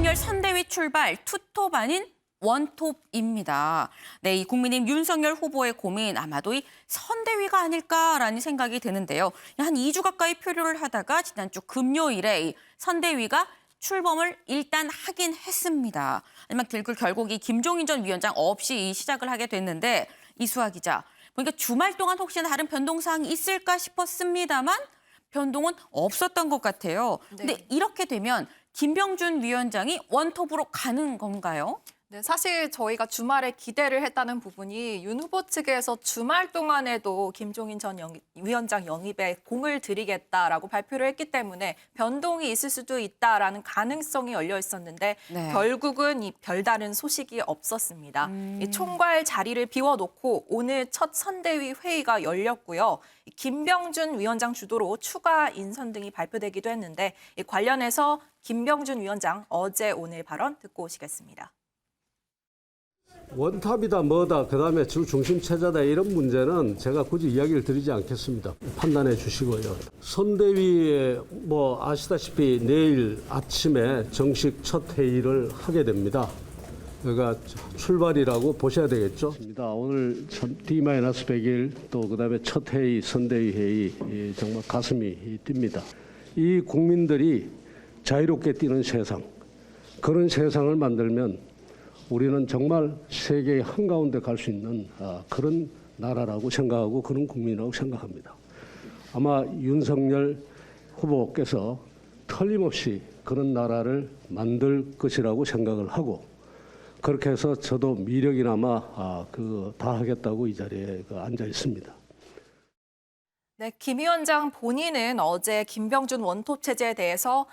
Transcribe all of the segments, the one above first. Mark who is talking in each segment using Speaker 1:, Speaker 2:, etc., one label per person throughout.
Speaker 1: 윤석열 선대위 출발 투톱 아닌 원톱입니다. 네, 이 국민의힘 윤석열 후보의 고민 아마도 이 선대위가 아닐까라는 생각이 드는데요. 한 2주 가까이 표류를 하다가 지난주 금요일에 이 선대위가 출범을 일단 하긴 했습니다. 하지만 결국 이 김종인 전 위원장 없이 시작을 하게 됐는데 이수아 기자, 보니까 주말 동안 혹시나 다른 변동사항이 있을까 싶었습니다만 변동은 없었던 것 같아요. 근데 이렇게 되면 김병준 위원장이 원톱으로 가는 건가요?
Speaker 2: 네, 사실 저희가 주말에 기대를 했다는 부분이 윤 후보 측에서 주말 동안에도 김종인 전 위원장 영입에 공을 들이겠다라고 발표를 했기 때문에 변동이 있을 수도 있다라는 가능성이 열려 있었는데 결국은 이 별다른 소식이 없었습니다. 이 총괄 자리를 비워놓고 오늘 첫 선대위 회의가 열렸고요. 김병준 위원장 주도로 추가 인선 등이 발표되기도 했는데 관련해서 김병준 위원장 어제 오늘 발언 듣고 오시겠습니다.
Speaker 3: 원탑이다 뭐다 그다음에 중심 체제다 이런 문제는 제가 굳이 이야기를 드리지 않겠습니다. 판단해 주시고요. 선대위에 아시다시피 내일 아침에 정식 첫 회의를 하게 됩니다. 그러니까 출발이라고 보셔야 되겠죠. 오늘 D-100일 또 그다음에 첫 회의 선대위 회의 정말 가슴이 뜁니다. 이 국민들이 자유롭게 뛰는 세상, 그런 세상을 만들면 우리는 정말 세계의 한가운데 갈 수 있는 그런 나라라고 생각하고 그런 국민이라고 생각합니다. 아마 윤석열 후보께서 틀림없이 그런 나라를 만들 것이라고 생각을 하고 그렇게 해서 저도 미력이나마 다 하겠다고 이 자리에 앉아 있습니다.
Speaker 2: 네, 김 위원장 본인은 어제 김병준 원톱 체제에 대해서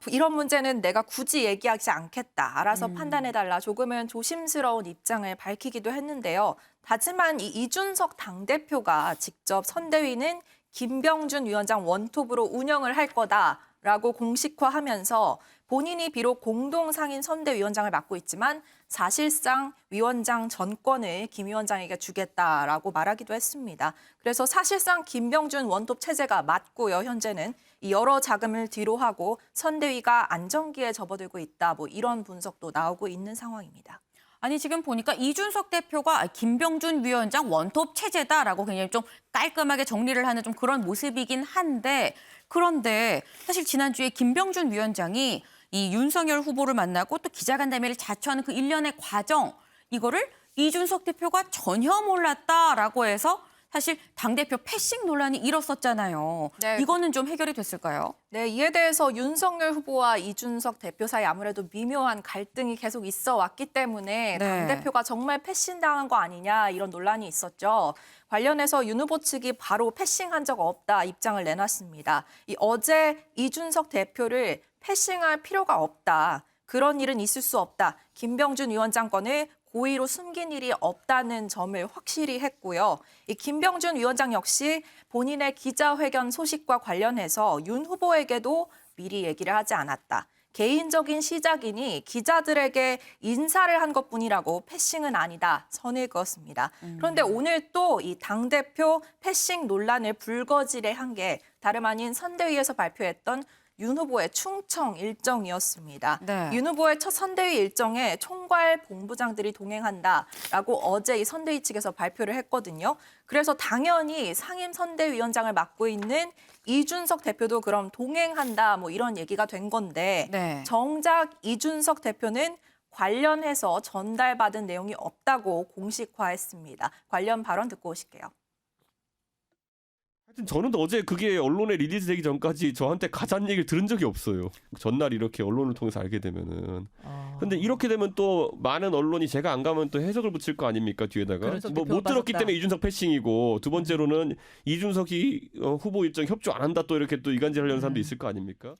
Speaker 2: 이런 문제는 내가 굳이 얘기하지 않겠다. 알아서 판단해달라. 조금은 조심스러운 입장을 밝히기도 했는데요. 하지만 이준석 당대표가 직접 선대위는 김병준 위원장 원톱으로 운영을 할 거다라고 공식화하면서 본인이 비록 공동상임 선대위원장을 맡고 있지만 사실상 위원장 전권을 김 위원장에게 주겠다라고 말하기도 했습니다. 그래서 사실상 김병준 원톱 체제가 맞고요. 현재는 여러 자금을 뒤로 하고 선대위가 안정기에 접어들고 있다. 이런 분석도 나오고 있는 상황입니다.
Speaker 1: 아니 지금 보니까 이준석 대표가 김병준 위원장 원톱 체제다라고 굉장히 좀 깔끔하게 정리를 하는 좀 그런 모습이긴 한데 그런데 사실 지난주에 김병준 위원장이 이 윤석열 후보를 만나고 또 기자간담회를 자초하는 그 일련의 과정 이거를 이준석 대표가 전혀 몰랐다라고 해서 사실 당대표 패싱 논란이 일었었잖아요.
Speaker 2: 네.
Speaker 1: 이거는 좀 해결이 됐을까요?
Speaker 2: 네, 이에 대해서 윤석열 후보와 이준석 대표 사이 아무래도 미묘한 갈등이 계속 있어 왔기 때문에 당대표가 정말 패싱당한 거 아니냐 이런 논란이 있었죠. 관련해서 윤 후보 측이 바로 패싱한 적 없다 입장을 내놨습니다. 어제 이준석 대표를 패싱할 필요가 없다. 그런 일은 있을 수 없다. 김병준 위원장 건을 고의로 숨긴 일이 없다는 점을 확실히 했고요. 김병준 위원장 역시 본인의 기자회견 소식과 관련해서 윤 후보에게도 미리 얘기를 하지 않았다. 개인적인 시작이니 기자들에게 인사를 한 것뿐이라고 패싱은 아니다. 선을 그었습니다. 그런데 오늘 또 이 당대표 패싱 논란을 불거지레한 게 다름 아닌 선대위에서 발표했던 윤 후보의 충청 일정이었습니다. 윤 후보의 첫 선대위 일정에 총괄 본부장들이 동행한다라고 어제 이 선대위 측에서 발표를 했거든요. 그래서 당연히 상임 선대위원장을 맡고 있는 이준석 대표도 그럼 동행한다 이런 얘기가 된 건데 정작 이준석 대표는 관련해서 전달받은 내용이 없다고 공식화했습니다. 관련 발언 듣고 오실게요.
Speaker 4: 저는 어제 그게 언론에 리리즈되기 전까지 저한테 가짜는 얘기를 들은 적이 없어요. 전날 이렇게 언론을 통해서 알게 되면은. 근데 이렇게 되면 또 많은 언론이 제가 안 가면 또 해석을 붙일 거 아닙니까 뒤에다가. 못 들었기 때문에 이준석 패싱이고 두 번째로는 이준석이 후보 일정 협조 안 한다 또 이렇게 또 이간질하려는 사람도 있을 거 아닙니까?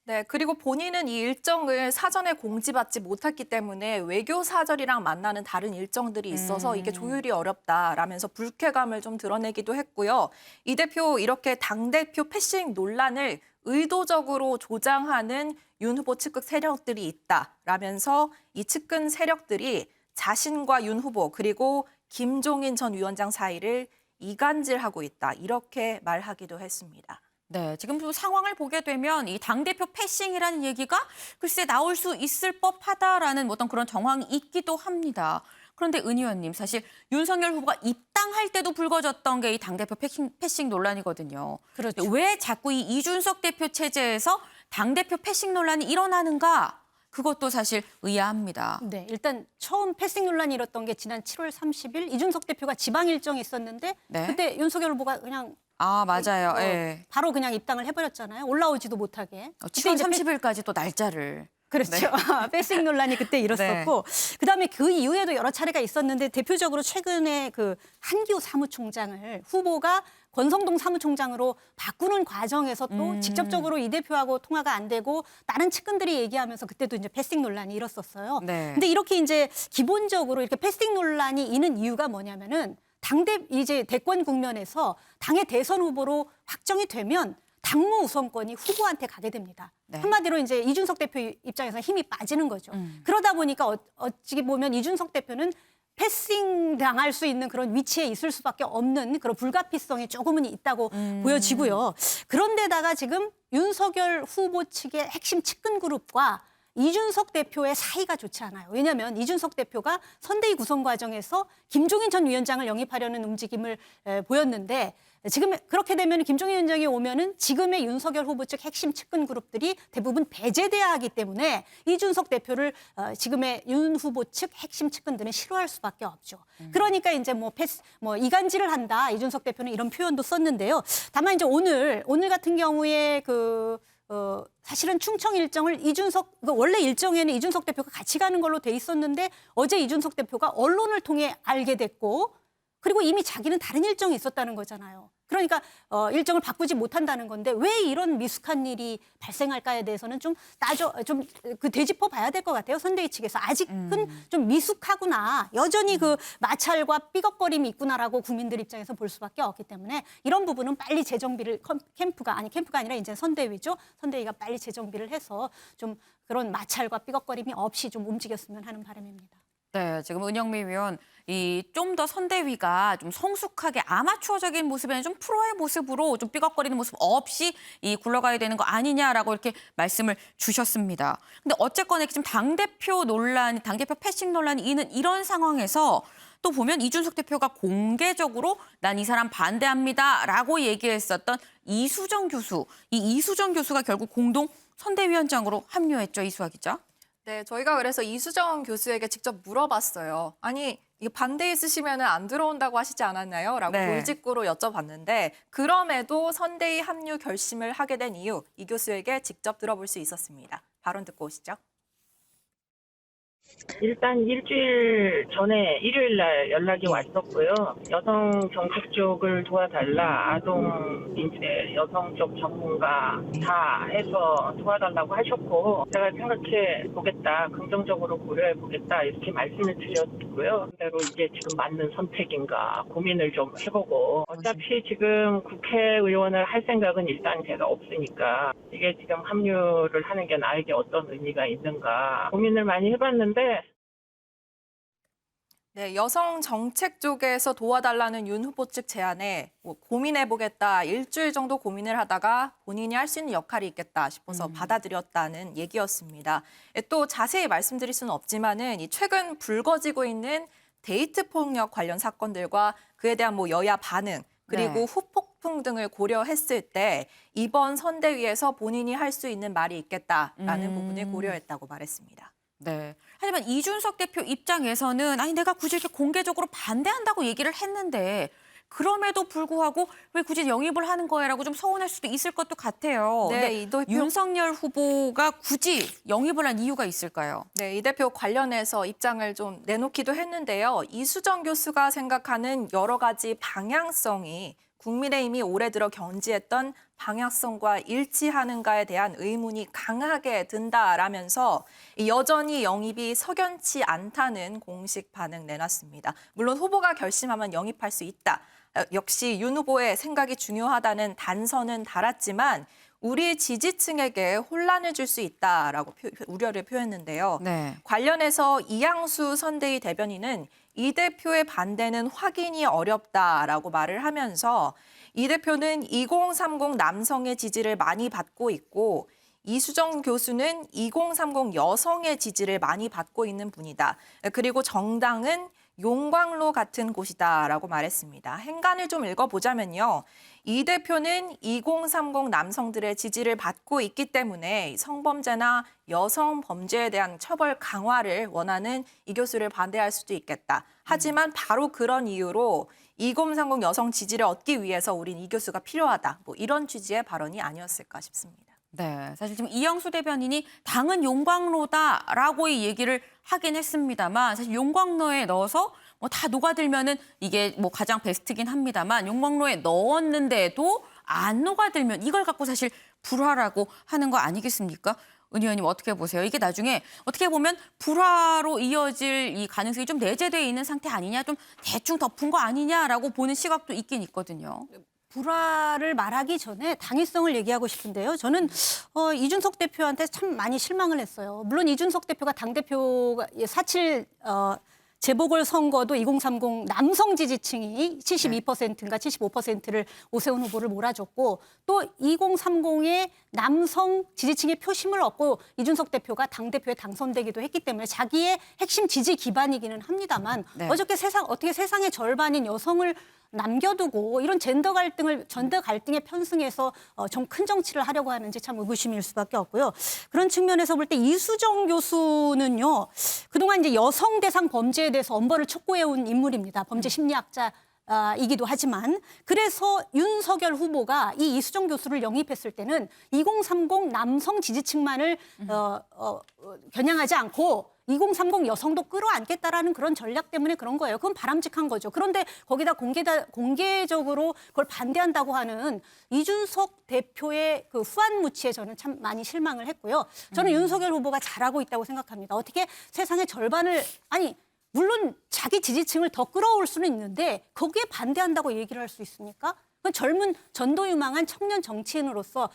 Speaker 2: 네, 그리고 본인은 이 일정을 사전에 공지받지 못했기 때문에 외교사절이랑 만나는 다른 일정들이 있어서 이게 조율이 어렵다라면서 불쾌감을 좀 드러내기도 했고요. 이 대표 이렇게 당대표 패싱 논란을 의도적으로 조장하는 윤 후보 측근 세력들이 있다라면서 이 측근 세력들이 자신과 윤 후보 그리고 김종인 전 위원장 사이를 이간질하고 있다. 이렇게 말하기도 했습니다.
Speaker 1: 네, 지금 또 상황을 보게 되면 이 당대표 패싱이라는 얘기가 글쎄 나올 수 있을 법하다라는 어떤 그런 정황이 있기도 합니다. 그런데 은 의원님, 사실 윤석열 후보가 입당할 때도 불거졌던 게 이 당대표 패싱 논란이거든요.
Speaker 5: 그렇죠.
Speaker 1: 왜 자꾸 이 이준석 대표 체제에서 당대표 패싱 논란이 일어나는가? 그것도 사실 의아합니다.
Speaker 5: 네, 일단 처음 패싱 논란이 일었던 게 지난 7월 30일 이준석 대표가 지방 일정이 있었는데
Speaker 1: 네.
Speaker 5: 그때 윤석열 후보가 그냥
Speaker 1: 아, 맞아요. 예.
Speaker 5: 바로 그냥 입당을 해버렸잖아요. 올라오지도 못하게.
Speaker 1: 7월
Speaker 5: 그때 이제
Speaker 1: 30일까지 또 날짜를.
Speaker 5: 그렇죠. 패싱 논란이 그때 일었었고 그다음에 그 이후에도 여러 차례가 있었는데 대표적으로 최근에 그 한기호 사무총장을 후보가 권성동 사무총장으로 바꾸는 과정에서 또 직접적으로 이 대표하고 통화가 안 되고 다른 측근들이 얘기하면서 그때도 이제 패싱 논란이 일었었어요.
Speaker 1: 네.
Speaker 5: 근데 이렇게 이제 기본적으로 이렇게 패싱 논란이 있는 이유가 뭐냐면은 이제 대권 국면에서 당의 대선 후보로 확정이 되면 당무 우선권이 후보한테 가게 됩니다.
Speaker 1: 네.
Speaker 5: 한마디로 이제 이준석 대표 입장에서 힘이 빠지는 거죠. 그러다 보니까 어찌 보면 이준석 대표는 패싱 당할 수 있는 그런 위치에 있을 수밖에 없는 그런 불가피성이 조금은 있다고 보여지고요. 그런데다가 지금 윤석열 후보 측의 핵심 측근 그룹과 이준석 대표의 사이가 좋지 않아요. 왜냐하면 이준석 대표가 선대위 구성 과정에서 김종인 전 위원장을 영입하려는 움직임을 보였는데 지금 그렇게 되면 김종인 위원장이 오면은 지금의 윤석열 후보 측 핵심 측근 그룹들이 대부분 배제돼야 하기 때문에 이준석 대표를 지금의 윤 후보 측 핵심 측근들은 싫어할 수밖에 없죠. 그러니까 이제 뭐 이간질을 한다. 이준석 대표는 이런 표현도 썼는데요. 다만 이제 오늘 같은 경우에 사실은 충청 일정을 원래 일정에는 이준석 대표가 같이 가는 걸로 돼 있었는데 어제 이준석 대표가 언론을 통해 알게 됐고 그리고 이미 자기는 다른 일정이 있었다는 거잖아요. 그러니까 일정을 바꾸지 못한다는 건데 왜 이런 미숙한 일이 발생할까에 대해서는 좀 되짚어 봐야 될 것 같아요. 선대위 측에서 아직은 좀 미숙하구나. 여전히 그 마찰과 삐걱거림이 있구나라고 국민들 입장에서 볼 수밖에 없기 때문에 이런 부분은 빨리 재정비를 캠프가 아니라 이제 선대위죠. 선대위가 빨리 재정비를 해서 좀 그런 마찰과 삐걱거림이 없이 좀 움직였으면 하는 바람입니다.
Speaker 1: 네, 지금 은영미 위원 좀 더 선대위가 좀 성숙하게 아마추어적인 모습에는 좀 프로의 모습으로 좀 삐걱거리는 모습 없이 굴러가야 되는 거 아니냐라고 이렇게 말씀을 주셨습니다. 근데 어쨌거나 지금 당대표 패싱 논란이 있는 이런 상황에서 또 보면 이준석 대표가 공개적으로 난 이 사람 반대합니다라고 얘기했었던 이수정 교수가 결국 공동 선대위원장으로 합류했죠, 이수아 기자.
Speaker 2: 네, 저희가 그래서 이수정 교수에게 직접 물어봤어요. 아니, 이거 반대 있으시면 안 들어온다고 하시지 않았나요? 라고
Speaker 1: 네.
Speaker 2: 돌직구로 여쭤봤는데 그럼에도 선대위 합류 결심을 하게 된 이유, 이 교수에게 직접 들어볼 수 있었습니다. 발언 듣고 오시죠.
Speaker 6: 일단 일주일 전에 일요일 날 연락이 왔었고요. 여성 정책 쪽을 도와달라, 아동 인재, 여성 쪽 전문가 다 해서 도와달라고 하셨고 제가 생각해 보겠다, 긍정적으로 고려해 보겠다 이렇게 말씀을 드렸고요. 그대로 이제 지금 맞는 선택인가 고민을 좀 해보고 어차피 지금 국회의원을 할 생각은 일단 제가 없으니까 이게 지금 합류를 하는 게 나에게 어떤 의미가 있는가 고민을 많이 해봤는데
Speaker 2: 네, 여성 정책 쪽에서 도와달라는 윤 후보 측 제안에 고민해보겠다, 일주일 정도 고민을 하다가 본인이 할 수 있는 역할이 있겠다 싶어서 받아들였다는 얘기였습니다. 또 자세히 말씀드릴 수는 없지만은 이 최근 불거지고 있는 데이트 폭력 관련 사건들과 그에 대한 여야 반응 그리고 후폭풍 등을 고려했을 때 이번 선대위에서 본인이 할 수 있는 말이 있겠다라는 부분을 고려했다고 말했습니다.
Speaker 1: 네. 하지만 이준석 대표 입장에서는 내가 굳이 이렇게 공개적으로 반대한다고 얘기를 했는데 그럼에도 불구하고 왜 굳이 영입을 하는 거야라고 좀 서운할 수도 있을 것도 같아요.
Speaker 2: 네,
Speaker 1: 근데 윤석열 후보가 굳이 영입을 한 이유가 있을까요?
Speaker 2: 네, 이 대표 관련해서 입장을 좀 내놓기도 했는데요. 이수정 교수가 생각하는 여러 가지 방향성이 국민의힘이 올해 들어 견지했던 방향성과 일치하는가에 대한 의문이 강하게 든다라면서 여전히 영입이 석연치 않다는 공식 반응 내놨습니다. 물론 후보가 결심하면 영입할 수 있다. 역시 윤 후보의 생각이 중요하다는 단서는 달았지만 우리 지지층에게 혼란을 줄 수 있다라고 우려를 표했는데요.
Speaker 1: 네.
Speaker 2: 관련해서 이양수 선대위 대변인은 이 대표의 반대는 확인이 어렵다라고 말을 하면서 이 대표는 2030 남성의 지지를 많이 받고 있고 이수정 교수는 2030 여성의 지지를 많이 받고 있는 분이다. 그리고 정당은 용광로 같은 곳이다라고 말했습니다. 행간을 좀 읽어보자면요. 이 대표는 2030 남성들의 지지를 받고 있기 때문에 성범죄나 여성 범죄에 대한 처벌 강화를 원하는 이 교수를 반대할 수도 있겠다. 하지만 바로 그런 이유로 2030 여성 지지를 얻기 위해서 우린 이 교수가 필요하다. 뭐 이런 취지의 발언이 아니었을까 싶습니다.
Speaker 1: 네, 사실 지금 이영수 대변인이 당은 용광로다라고 이 얘기를 하긴 했습니다만 사실 용광로에 넣어서 뭐 다 녹아들면은 이게 뭐 가장 베스트긴 합니다만 용광로에 넣었는데도 안 녹아들면 이걸 갖고 사실 불화라고 하는 거 아니겠습니까? 은 의원님 어떻게 보세요? 이게 나중에 어떻게 보면 불화로 이어질 이 가능성이 좀 내재되어 있는 상태 아니냐, 좀 대충 덮은 거 아니냐라고 보는 시각도 있긴 있거든요.
Speaker 5: 불화를 말하기 전에 당위성을 얘기하고 싶은데요. 저는 이준석 대표한테 참 많이 실망을 했어요. 물론 이준석 대표가 당대표가 4.7 재보궐선거도 2030 남성 지지층이 72%인가 75%를 오세훈 후보를 몰아줬고 또 2030의 남성 지지층의 표심을 얻고 이준석 대표가 당대표에 당선되기도 했기 때문에 자기의 핵심 지지 기반이기는 합니다만
Speaker 1: 네.
Speaker 5: 어떻게 세상의 절반인 여성을 남겨두고 이런 젠더 갈등에 편승해서 좀 큰 정치를 하려고 하는지 참 의구심일 수밖에 없고요. 그런 측면에서 볼 때 이수정 교수는요. 그동안 이제 여성 대상 범죄에 대해서 엄벌을 촉구해온 인물입니다. 범죄 심리학자. 이기도 하지만 그래서 윤석열 후보가 이 이수정 교수를 영입했을 때는 2030 남성 지지층만을 겨냥하지 않고 2030 여성도 끌어안겠다라는 그런 전략 때문에 그런 거예요. 그건 바람직한 거죠. 그런데 거기다 공개적으로 그걸 반대한다고 하는 이준석 대표의 그 후안무치에 저는 참 많이 실망을 했고요. 저는 윤석열 후보가 잘하고 있다고 생각합니다. 어떻게 세상의 절반을 물론 자기 지지층을 더 끌어올 수는 있는데 거기에 반대한다고 얘기를 할 수 있습니까? 그건 젊은 전도유망한 청년 정치인으로서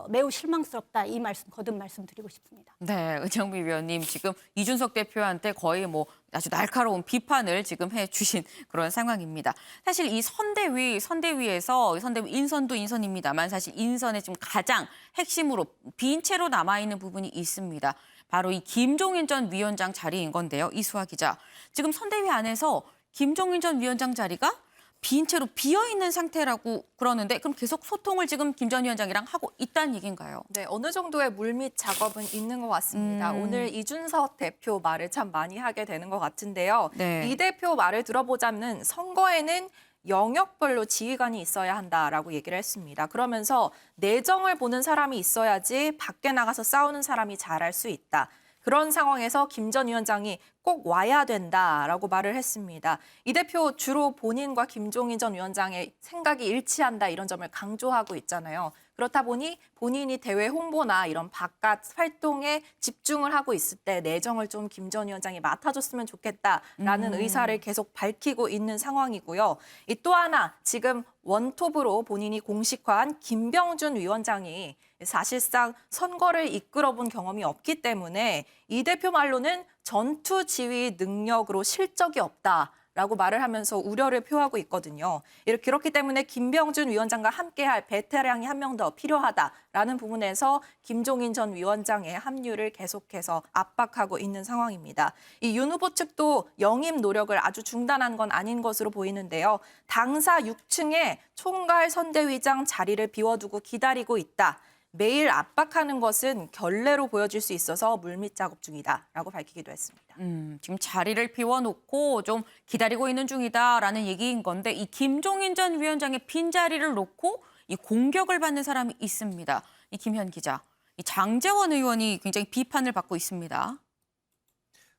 Speaker 5: 매우 실망스럽다. 이 말씀 거듭 말씀드리고 싶습니다.
Speaker 1: 네, 은정미 위원님 지금 이준석 대표한테 거의 뭐 아주 날카로운 비판을 지금 해주신 그런 상황입니다. 사실 이 선대위에서 선대위 인선도 인선입니다만 사실 인선의 지금 가장 핵심으로 빈 채로 남아있는 부분이 있습니다. 바로 이 김종인 전 위원장 자리인 건데요. 이수아 기자. 지금 선대위 안에서 김종인 전 위원장 자리가 빈 채로 비어있는 상태라고 그러는데 그럼 계속 소통을 지금 김 전 위원장이랑 하고 있다는 얘기인가요?
Speaker 2: 네, 어느 정도의 물밑 작업은 있는 것 같습니다. 오늘 이준석 대표 말을 참 많이 하게 되는 것 같은데요.
Speaker 1: 네.
Speaker 2: 이 대표 말을 들어보자면 선거에는 영역별로 지휘관이 있어야 한다라고 얘기를 했습니다. 그러면서 내정을 보는 사람이 있어야지 밖에 나가서 싸우는 사람이 잘할 수 있다. 그런 상황에서 김 전 위원장이 꼭 와야 된다라고 말을 했습니다. 이 대표 주로 본인과 김종인 전 위원장의 생각이 일치한다 이런 점을 강조하고 있잖아요. 그렇다 보니 본인이 대외 홍보나 이런 바깥 활동에 집중을 하고 있을 때 내정을 좀 김 전 위원장이 맡아줬으면 좋겠다라는 의사를 계속 밝히고 있는 상황이고요. 또 하나 지금 원톱으로 본인이 공식화한 김병준 위원장이 사실상 선거를 이끌어본 경험이 없기 때문에 이 대표 말로는 전투 지휘 능력으로 실적이 없다라고 말을 하면서 우려를 표하고 있거든요. 그렇기 때문에 김병준 위원장과 함께할 베테랑이 한 명 더 필요하다라는 부분에서 김종인 전 위원장의 합류를 계속해서 압박하고 있는 상황입니다. 이 윤 후보 측도 영입 노력을 아주 중단한 건 아닌 것으로 보이는데요. 당사 6층에 총괄 선대위장 자리를 비워두고 기다리고 있다. 매일 압박하는 것은 결례로 보여질 수 있어서 물밑 작업 중이다라고 밝히기도 했습니다.
Speaker 1: 지금 자리를 비워놓고 좀 기다리고 있는 중이다라는 얘기인 건데 이 김종인 전 위원장의 빈 자리를 놓고 이 공격을 받는 사람이 있습니다. 이 김현 기자, 이 장제원 의원이 굉장히 비판을 받고 있습니다.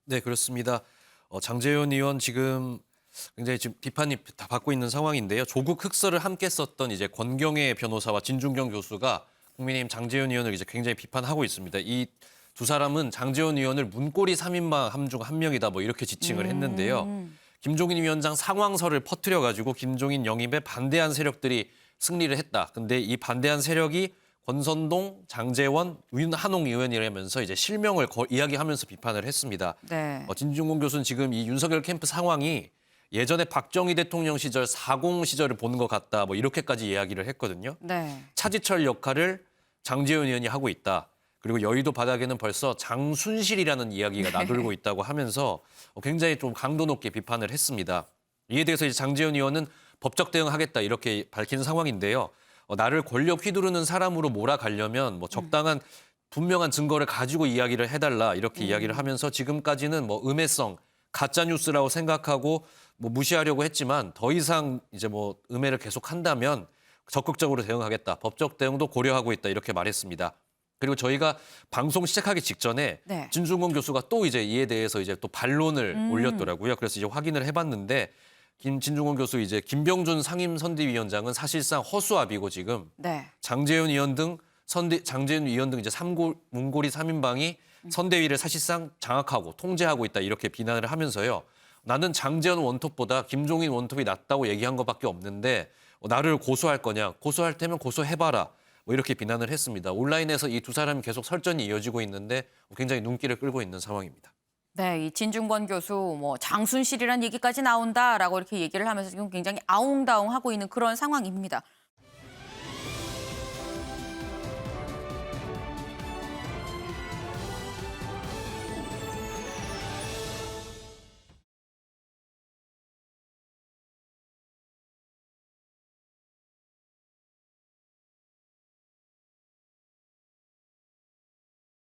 Speaker 7: 네, 그렇습니다. 장제원 의원 지금 굉장히 지금 비판이 다 받고 있는 상황인데요. 조국 흑서를 함께 썼던 이제 권경애 변호사와 진중경 교수가 국민의힘 장제원 의원을 이제 굉장히 비판하고 있습니다. 이 두 사람은 장제원 의원을 문고리 3인방 함 중 한 명이다 뭐 이렇게 지칭을 했는데요. 김종인 위원장 상황설을 퍼뜨려가지고 김종인 영입에 반대한 세력들이 승리를 했다. 근데 이 반대한 세력이 권선동, 장제원, 윤한홍 의원이라면서 이제 실명을 이야기하면서 비판을 했습니다.
Speaker 1: 네.
Speaker 7: 진중권 교수는 지금 이 윤석열 캠프 상황이 예전에 박정희 대통령 시절 40 시절을 보는 것 같다. 뭐 이렇게까지 이야기를 했거든요.
Speaker 1: 네.
Speaker 7: 차지철 역할을 장제원 의원이 하고 있다. 그리고 여의도 바닥에는 벌써 장순실이라는 이야기가 나돌고 있다고 하면서 굉장히 좀 강도 높게 비판을 했습니다. 이에 대해서 이제 장제원 의원은 법적 대응하겠다 이렇게 밝힌 상황인데요. 나를 권력 휘두르는 사람으로 몰아가려면 뭐 적당한 분명한 증거를 가지고 이야기를 해달라 이렇게 이야기를 하면서 지금까지는 뭐 음해성, 가짜 뉴스라고 생각하고 뭐 무시하려고 했지만 더 이상 이제 뭐 음해를 계속한다면 적극적으로 대응하겠다. 법적 대응도 고려하고 있다 이렇게 말했습니다. 그리고 저희가 방송 시작하기 직전에
Speaker 1: 네.
Speaker 7: 진중권 교수가 또 이제 이에 대해서 이제 또 반론을 올렸더라고요. 그래서 이제 확인을 해봤는데 진중권 교수 이제 김병준 상임선대위원장은 사실상 허수아비고 지금
Speaker 1: 네.
Speaker 7: 장제원 의원 등 이제 문고리 3인방이 선대위를 사실상 장악하고 통제하고 있다 이렇게 비난을 하면서요. 나는 장제원 원톱보다 김종인 원톱이 낫다고 얘기한 것밖에 없는데 나를 고소할 거냐? 고소할 테면 고소해봐라. 뭐 이렇게 비난을 했습니다. 온라인에서 이 두 사람이 계속 설전이 이어지고 있는데 굉장히 눈길을 끌고 있는 상황입니다.
Speaker 1: 네, 이 진중권 교수 뭐 장순실이란 얘기까지 나온다라고 이렇게 얘기를 하면서 지금 굉장히 아웅다웅하고 있는 그런 상황입니다.